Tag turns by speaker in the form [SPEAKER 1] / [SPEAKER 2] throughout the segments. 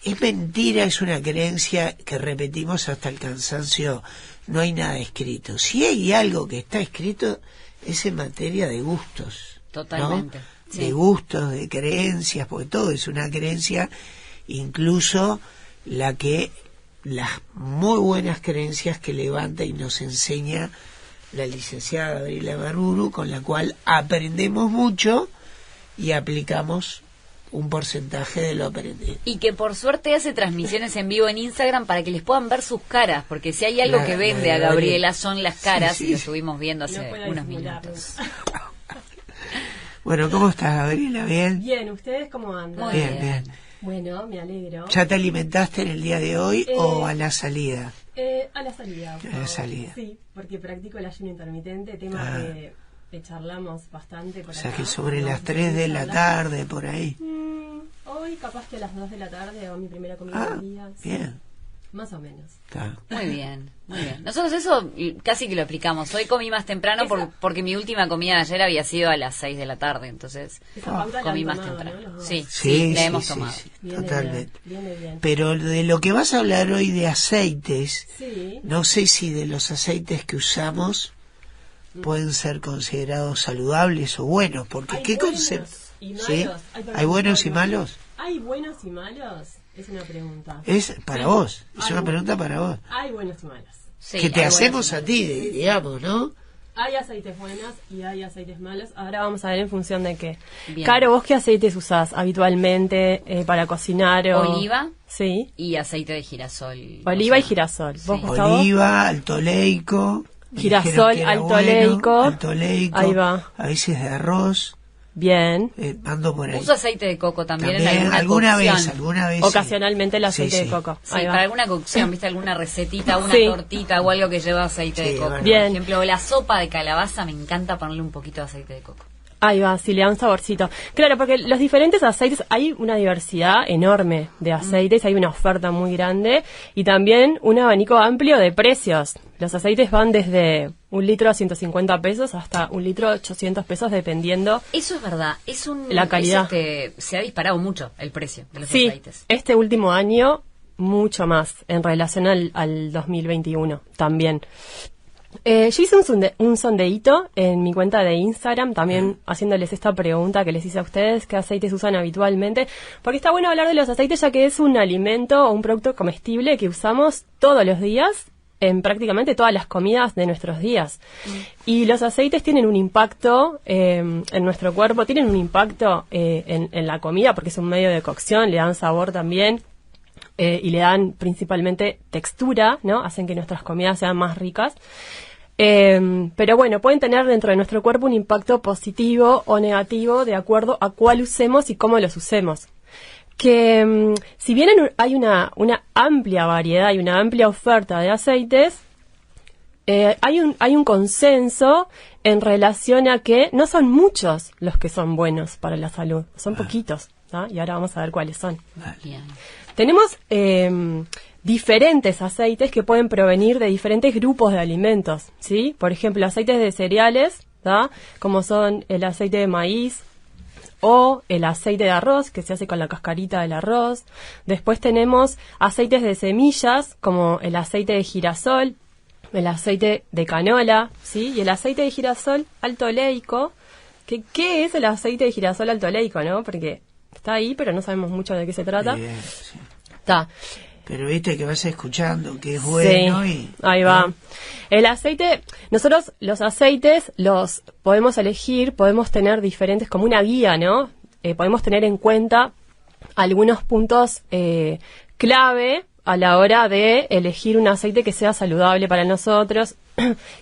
[SPEAKER 1] Es mentira, es una creencia que repetimos hasta el cansancio. No hay nada escrito. Si hay algo que está escrito, es en materia de gustos.
[SPEAKER 2] Totalmente.
[SPEAKER 1] ¿No?
[SPEAKER 2] Sí.
[SPEAKER 1] De gustos, de creencias, porque todo es una creencia, incluso las muy buenas creencias que levanta y nos enseña la licenciada Gabriela Barburu, con la cual aprendemos mucho y aplicamos un porcentaje de lo aprendido.
[SPEAKER 2] Y que por suerte hace transmisiones en vivo en Instagram para que les puedan ver sus caras, porque si hay algo que vende a Gabriela son las caras, y lo estuvimos viendo hace unos minutos.
[SPEAKER 1] Bueno, ¿cómo estás, Gabriela? ¿Bien?
[SPEAKER 3] Bien, ¿ustedes cómo andan?
[SPEAKER 2] Muy bien.
[SPEAKER 3] Bueno, me alegro.
[SPEAKER 1] ¿Ya te alimentaste en el día de hoy o a la salida?
[SPEAKER 3] A la salida.
[SPEAKER 1] A la salida.
[SPEAKER 3] Sí, porque practico el ayuno intermitente, tema que charlamos bastante por
[SPEAKER 1] O sea
[SPEAKER 3] acá.
[SPEAKER 1] que sobre las 3 de la tarde, por ahí.
[SPEAKER 3] Hoy capaz que a las 2 de la tarde hago mi primera comida del día. Sí.
[SPEAKER 1] Bien.
[SPEAKER 3] Más o menos.
[SPEAKER 1] Está.
[SPEAKER 2] Muy bien, muy bien. Nosotros eso casi que lo aplicamos. Hoy comí más temprano porque mi última comida de ayer había sido a las 6 de la tarde, entonces comí más temprano. ¿No? Sí, la hemos tomado.
[SPEAKER 1] Sí, totalmente.
[SPEAKER 3] Viene bien.
[SPEAKER 1] Pero de lo que vas a hablar hoy de aceites,
[SPEAKER 3] Sí.
[SPEAKER 1] no sé si de los aceites que usamos pueden ser considerados saludables o buenos, porque ¿qué concepto? ¿Sí? ¿Hay buenos y malos?
[SPEAKER 3] ¿Hay buenos y malos? Es una pregunta.
[SPEAKER 1] Es para vos, es una pregunta para vos.
[SPEAKER 3] Hay buenos y malos.
[SPEAKER 2] Sí,
[SPEAKER 1] que te
[SPEAKER 2] hay
[SPEAKER 1] hacemos
[SPEAKER 2] buenos.
[SPEAKER 1] a ti, digamos, ¿no?
[SPEAKER 3] Hay aceites buenos y hay aceites malos. Ahora vamos a ver en función de qué.
[SPEAKER 2] Bien.
[SPEAKER 3] Caro, ¿vos qué aceites usás habitualmente para cocinar?
[SPEAKER 2] Oliva.
[SPEAKER 3] Sí.
[SPEAKER 2] Y aceite de girasol.
[SPEAKER 3] Oliva y girasol. ¿Vos,
[SPEAKER 2] Sí.
[SPEAKER 3] Gustavo?
[SPEAKER 1] Oliva, altoleico. me
[SPEAKER 3] Girasol,
[SPEAKER 1] dijeron que era
[SPEAKER 3] altoleico.
[SPEAKER 1] altoleico.
[SPEAKER 3] Ahí va.
[SPEAKER 1] A veces de arroz.
[SPEAKER 3] Bien.
[SPEAKER 1] Ando por ahí.
[SPEAKER 2] Uso aceite de coco también,
[SPEAKER 1] También,
[SPEAKER 2] en
[SPEAKER 1] alguna
[SPEAKER 2] cocción.
[SPEAKER 1] vez.
[SPEAKER 3] Ocasionalmente el aceite
[SPEAKER 1] Sí,
[SPEAKER 3] de coco.
[SPEAKER 2] Sí,
[SPEAKER 3] Ahí va.
[SPEAKER 2] para alguna cocción, ¿viste? Alguna recetita, una
[SPEAKER 3] Sí.
[SPEAKER 2] tortita o algo que lleva aceite
[SPEAKER 1] Sí,
[SPEAKER 2] de coco.
[SPEAKER 1] bueno.
[SPEAKER 3] Bien.
[SPEAKER 2] Por ejemplo, la sopa de calabaza, me encanta ponerle un poquito de aceite de coco.
[SPEAKER 3] Ahí va, sí, le da un saborcito. Claro, porque los diferentes aceites, hay una diversidad enorme de aceites, hay una oferta muy grande y también un abanico amplio de precios. Los aceites van desde 1 litro a 150 pesos hasta 1 litro a 800 pesos, dependiendo.
[SPEAKER 2] Eso es verdad,
[SPEAKER 3] La calidad.
[SPEAKER 2] Se ha disparado mucho el precio de los
[SPEAKER 3] Sí,
[SPEAKER 2] aceites.
[SPEAKER 3] este último año mucho más en relación al 2021 también. Yo hice un sondeíto en mi cuenta de Instagram, también haciéndoles esta pregunta que les hice a ustedes, ¿qué aceites usan habitualmente? Porque está bueno hablar de los aceites, ya que es un alimento o un producto comestible que usamos todos los días en prácticamente todas las comidas de nuestros días. Y los aceites tienen un impacto en nuestro cuerpo, tienen un impacto en la comida, porque es un medio de cocción, le dan sabor también. Y le dan principalmente textura, ¿no? Hacen que nuestras comidas sean más ricas. Pero bueno, pueden tener dentro de nuestro cuerpo un impacto positivo o negativo de acuerdo a cuál usemos y cómo los usemos. Que si bien hay una amplia variedad y una amplia oferta de aceites, hay un consenso en relación a que no son muchos los que son buenos para la salud, son poquitos, ¿no? Y ahora vamos a ver cuáles son.
[SPEAKER 2] Bien.
[SPEAKER 3] Tenemos diferentes aceites que pueden provenir de diferentes grupos de alimentos, ¿sí? Por ejemplo, aceites de cereales, ¿tá? Como son el aceite de maíz o el aceite de arroz, que se hace con la cascarita del arroz. Después tenemos aceites de semillas, como el aceite de girasol, el aceite de canola, ¿sí? Y el aceite de girasol altoleico. ¿Qué es el aceite de girasol altoleico, no? Porque está ahí, pero no sabemos mucho de qué se trata.
[SPEAKER 1] Bien, sí.
[SPEAKER 3] Está.
[SPEAKER 1] Pero viste que vas escuchando que es bueno
[SPEAKER 3] sí,
[SPEAKER 1] y...
[SPEAKER 3] ahí va. El aceite, nosotros los aceites los podemos elegir, podemos tener diferentes, como una guía, ¿no? Podemos tener en cuenta algunos puntos clave a la hora de elegir un aceite que sea saludable para nosotros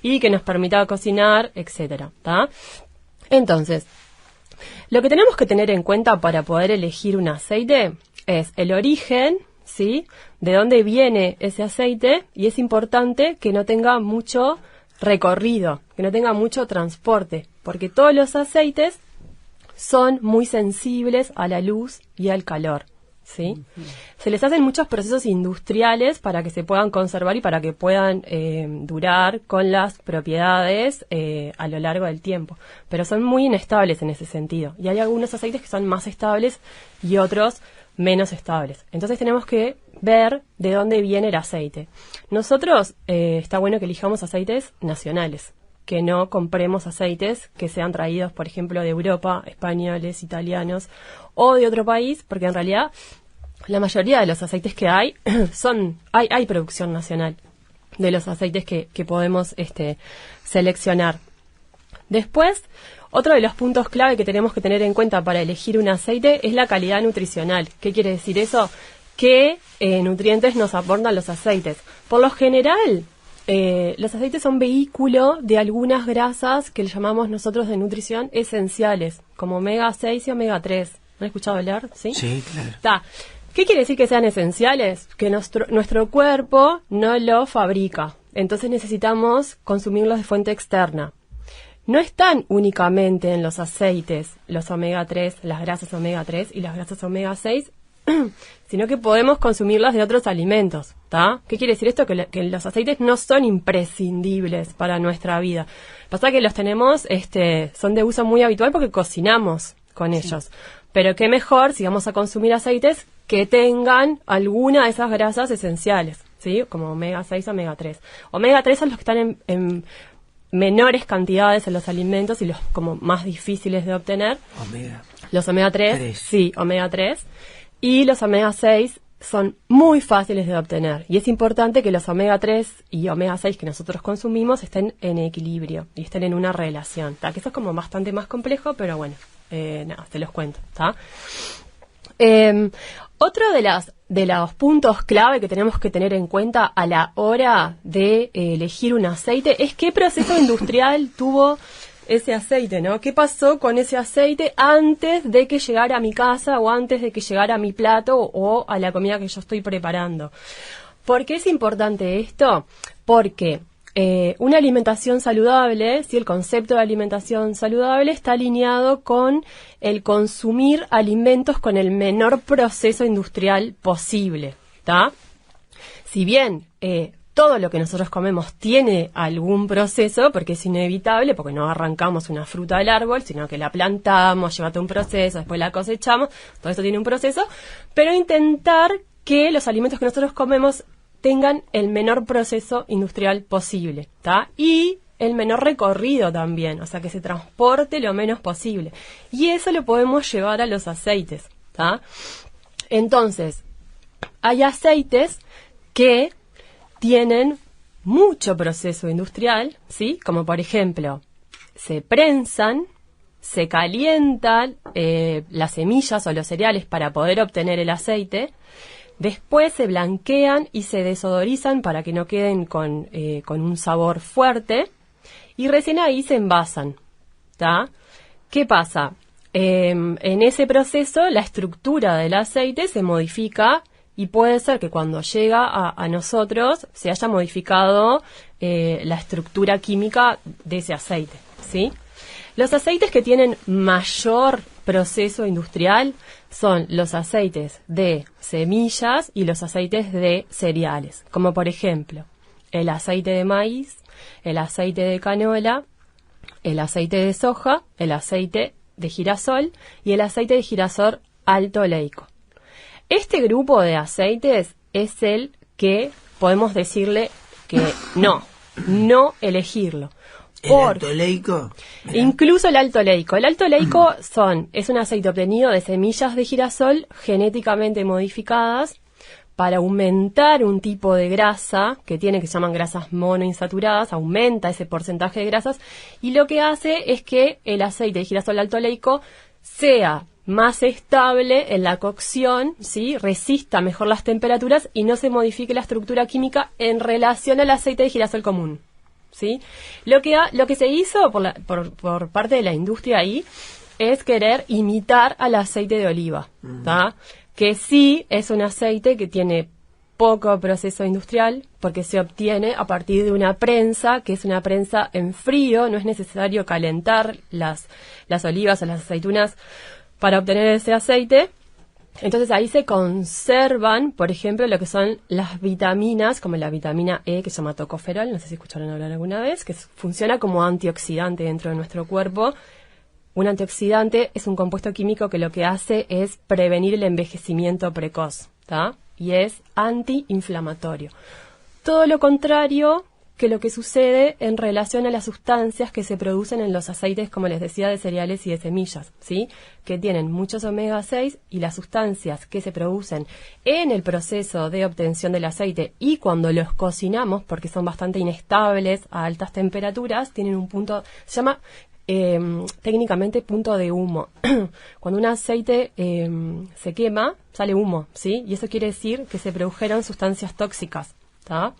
[SPEAKER 3] y que nos permita cocinar, etcétera, ¿tá? Entonces, lo que tenemos que tener en cuenta para poder elegir un aceite es el origen, ¿sí? De dónde viene ese aceite, y es importante que no tenga mucho recorrido, que no tenga mucho transporte, porque todos los aceites son muy sensibles a la luz y al calor, ¿sí? Uh-huh. Se les hacen muchos procesos industriales para que se puedan conservar y para que puedan durar con las propiedades a lo largo del tiempo, pero son muy inestables en ese sentido, y hay algunos aceites que son más estables y otros menos estables. Entonces tenemos que ver de dónde viene el aceite. Nosotros está bueno que elijamos aceites nacionales, que no compremos aceites que sean traídos, por ejemplo, de Europa, españoles, italianos o de otro país, porque en realidad la mayoría de los aceites que hay hay producción nacional de los aceites que podemos seleccionar. Después, otro de los puntos clave que tenemos que tener en cuenta para elegir un aceite es la calidad nutricional. ¿Qué quiere decir eso? ¿Qué nutrientes nos aportan los aceites? Por lo general, los aceites son vehículo de algunas grasas que le llamamos nosotros de nutrición esenciales, como omega 6 y omega 3. ¿Han escuchado hablar? Sí, claro. ¿Qué quiere decir que sean esenciales? Que nuestro cuerpo no lo fabrica. Entonces necesitamos consumirlos de fuente externa. No están únicamente en los aceites, los omega 3, las grasas omega 3 y las grasas omega 6, sino que podemos consumirlas de otros alimentos, ¿tá? ¿Qué quiere decir esto? Que los aceites no son imprescindibles para nuestra vida. Pasa que los tenemos, son de uso muy habitual porque cocinamos con ellos. Pero qué mejor si vamos a consumir aceites que tengan alguna de esas grasas esenciales, ¿sí? Como omega 6, omega 3. Omega 3 son los que están en menores cantidades en los alimentos y los como más difíciles de obtener. Los omega 3, sí, omega 3. Y los omega 6 son muy fáciles de obtener. Y es importante que los omega 3 y omega 6 que nosotros consumimos estén en equilibrio y estén en una relación. Que eso es como bastante más complejo, pero bueno, te los cuento. Otro de los puntos clave que tenemos que tener en cuenta a la hora de elegir un aceite es qué proceso industrial tuvo ese aceite, ¿no? ¿Qué pasó con ese aceite antes de que llegara a mi casa o antes de que llegara a mi plato o a la comida que yo estoy preparando? ¿Por qué es importante esto? Porque una alimentación saludable, ¿sí? El concepto de alimentación saludable está alineado con el consumir alimentos con el menor proceso industrial posible, ¿tá? Si bien todo lo que nosotros comemos tiene algún proceso, porque es inevitable, porque no arrancamos una fruta del árbol, sino que la plantamos, lleva todo un proceso, después la cosechamos, todo eso tiene un proceso, pero intentar que los alimentos que nosotros comemos tengan el menor proceso industrial posible, ¿tá? Y el menor recorrido también, o sea, que se transporte lo menos posible. Y eso lo podemos llevar a los aceites, ¿tá? Entonces, hay aceites que tienen mucho proceso industrial, ¿sí? Como por ejemplo, se prensan, se calientan las semillas o los cereales para poder obtener el aceite. Después se blanquean y se desodorizan para que no queden con un sabor fuerte. Y recién ahí se envasan, ¿tá? ¿Qué pasa? En ese proceso la estructura del aceite se modifica y puede ser que cuando llega a nosotros se haya modificado la estructura química de ese aceite, ¿sí? Los aceites que tienen mayor proceso industrial son los aceites de semillas y los aceites de cereales, como por ejemplo el aceite de maíz, el aceite de canola, el aceite de soja, el aceite de girasol y el aceite de girasol alto oleico. Este grupo de aceites es el que podemos decirle que no elegirlo.
[SPEAKER 1] ¿El alto oleico?
[SPEAKER 3] Incluso el alto oleico. El alto oleico es un aceite obtenido de semillas de girasol genéticamente modificadas para aumentar un tipo de grasa que se llaman grasas monoinsaturadas, aumenta ese porcentaje de grasas y lo que hace es que el aceite de girasol alto oleico sea más estable en la cocción, ¿sí? Resista mejor las temperaturas y no se modifique la estructura química en relación al aceite de girasol común, ¿sí? Lo que se hizo por parte de la industria ahí es querer imitar al aceite de oliva, ¿tá? Que sí es un aceite que tiene poco proceso industrial porque se obtiene a partir de una prensa, que es una prensa en frío, no es necesario calentar las olivas o las aceitunas para obtener ese aceite. Entonces ahí se conservan, por ejemplo, lo que son las vitaminas, como la vitamina E, que se llama tocoferol, no sé si escucharon hablar alguna vez, que funciona como antioxidante dentro de nuestro cuerpo un antioxidante es un compuesto químico que lo que hace es prevenir el envejecimiento precoz, ¿tá? Y es antiinflamatorio. Todo lo contrario que lo que sucede en relación a las sustancias que se producen en los aceites, como les decía, de cereales y de semillas, ¿sí? Que tienen muchos omega 6 y las sustancias que se producen en el proceso de obtención del aceite y cuando los cocinamos, porque son bastante inestables a altas temperaturas, tienen un punto, se llama técnicamente punto de humo. Cuando un aceite se quema, sale humo, ¿sí? Y eso quiere decir que se produjeron sustancias tóxicas, ¿tá?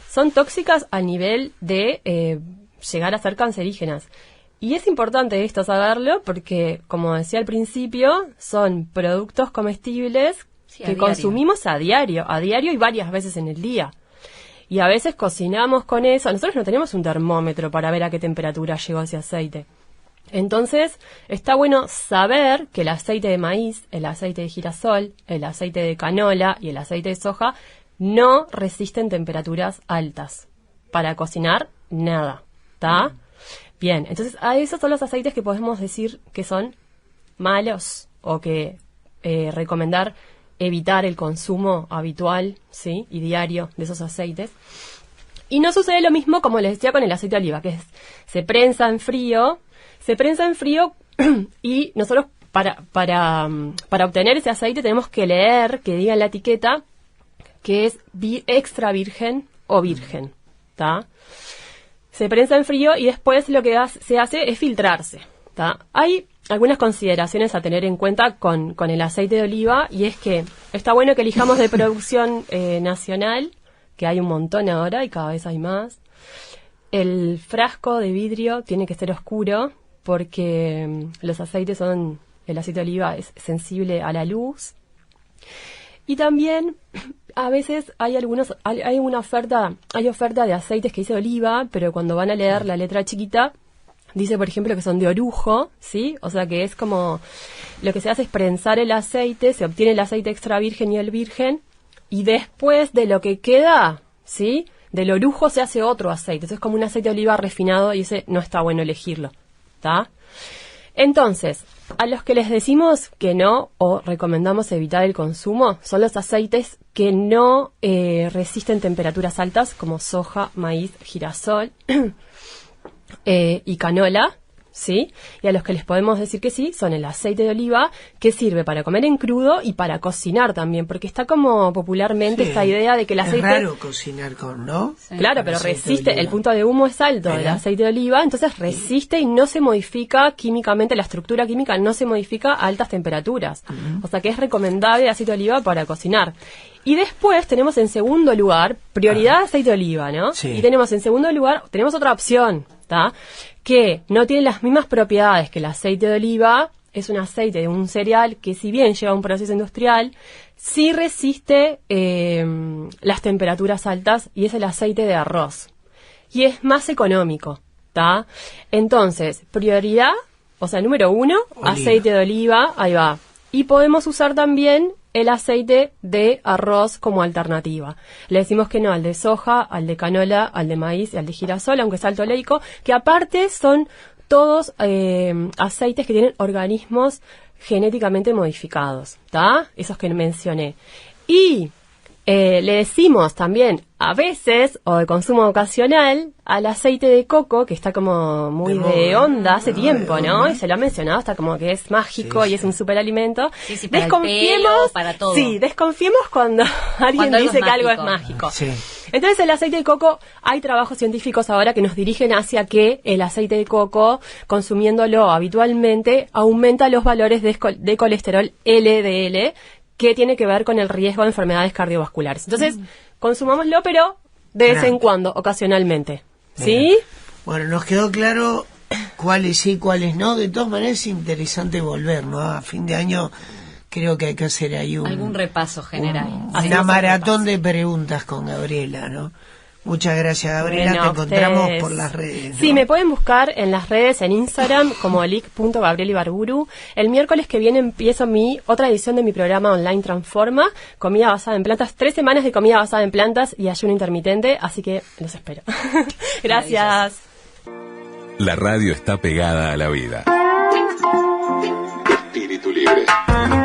[SPEAKER 3] Son tóxicas a nivel de llegar a ser cancerígenas. Y es importante esto saberlo porque, como decía al principio, son productos comestibles que consumimos a diario y varias veces en el día. Y a veces cocinamos con eso. Nosotros no tenemos un termómetro para ver a qué temperatura llegó ese aceite. Entonces, está bueno saber que el aceite de maíz, el aceite de girasol, el aceite de canola y el aceite de soja no resisten temperaturas altas. Para cocinar, nada. ¿Está? Bien, entonces a esos son los aceites que podemos decir que son malos o que recomendar evitar el consumo habitual, ¿sí? Y diario de esos aceites. Y no sucede lo mismo, como les decía, con el aceite de oliva, que se prensa en frío y nosotros para obtener ese aceite tenemos que leer que diga en la etiqueta que es extra virgen o virgen, ¿tá? Se prensa en frío y después lo que se hace es filtrarse, ¿tá? Hay algunas consideraciones a tener en cuenta con el aceite de oliva, y es que está bueno que elijamos de producción nacional, que hay un montón ahora y cada vez hay más. El frasco de vidrio tiene que ser oscuro porque el aceite de oliva es sensible a la luz. Y también a veces hay oferta de aceites que dice oliva, pero cuando van a leer la letra chiquita dice, por ejemplo, que son de orujo, ¿sí? O sea que es como lo que se hace es prensar el aceite, se obtiene el aceite extra virgen y el virgen, y después de lo que queda, ¿sí? Del orujo se hace otro aceite. Entonces es como un aceite de oliva refinado y ese no está bueno elegirlo, ¿está? Entonces, a los que les decimos que no o recomendamos evitar el consumo son los aceites que no resisten temperaturas altas, como soja, maíz, girasol y canola, ¿sí? Y a los que les podemos decir que sí son el aceite de oliva, que sirve para comer en crudo y para cocinar también, porque está como popularmente esta idea de que el aceite...
[SPEAKER 1] Es raro cocinar con, ¿no?
[SPEAKER 3] Sí. Claro, pero resiste, el punto de humo es alto del aceite de oliva, entonces resiste y no se modifica químicamente, la estructura química no se modifica a altas temperaturas. O sea que es recomendable el aceite de oliva para cocinar. Y después tenemos en segundo lugar, prioridad aceite de oliva, ¿no? Sí. Y tenemos en segundo lugar, tenemos otra opción, ¿tá? Que no tiene las mismas propiedades que el aceite de oliva, es un aceite de un cereal que si bien lleva un proceso industrial, sí resiste las temperaturas altas, y es el aceite de arroz. Y es más económico, ¿tá? Entonces, prioridad, o sea, número 1, aceite de oliva, ahí va. Y podemos usar también el aceite de arroz como alternativa. Le decimos que no al de soja, al de canola, al de maíz y al de girasol, aunque es alto oleico, que aparte son todos aceites que tienen organismos genéticamente modificados, ¿tá? Esos que mencioné. Y le decimos también, a veces, o de consumo ocasional, al aceite de coco, que está como muy de onda hace tiempo, ¿no? Y se lo ha mencionado, está como que es mágico y es un superalimento.
[SPEAKER 2] Sí, para desconfiemos, el pelo, para todo.
[SPEAKER 3] Sí, desconfiemos cuando alguien dice que algo es mágico. Sí. Entonces, el aceite de coco, hay trabajos científicos ahora que nos dirigen hacia que el aceite de coco, consumiéndolo habitualmente, aumenta los valores de colesterol LDL, que tiene que ver con el riesgo de enfermedades cardiovasculares. Entonces, consumámoslo, pero de vez en cuando, ocasionalmente. ¿Sí?
[SPEAKER 1] Bueno, nos quedó claro cuáles sí, cuáles no. De todas maneras, es interesante volver, ¿no? A fin de año creo que hay que hacer ahí
[SPEAKER 2] algún repaso general.
[SPEAKER 1] Una maratón de preguntas con Gabriela, ¿no? Muchas gracias, Gabriela. Te encontramos por las redes, ¿no?
[SPEAKER 3] Sí, me pueden buscar en las redes, en Instagram, como lic.gabrielibarburu. El miércoles que viene empiezo otra edición de mi programa online Transforma, comida basada en plantas, 3 semanas de comida basada en plantas y ayuno intermitente, así que los espero. Gracias.
[SPEAKER 4] La radio está pegada a la vida. libre.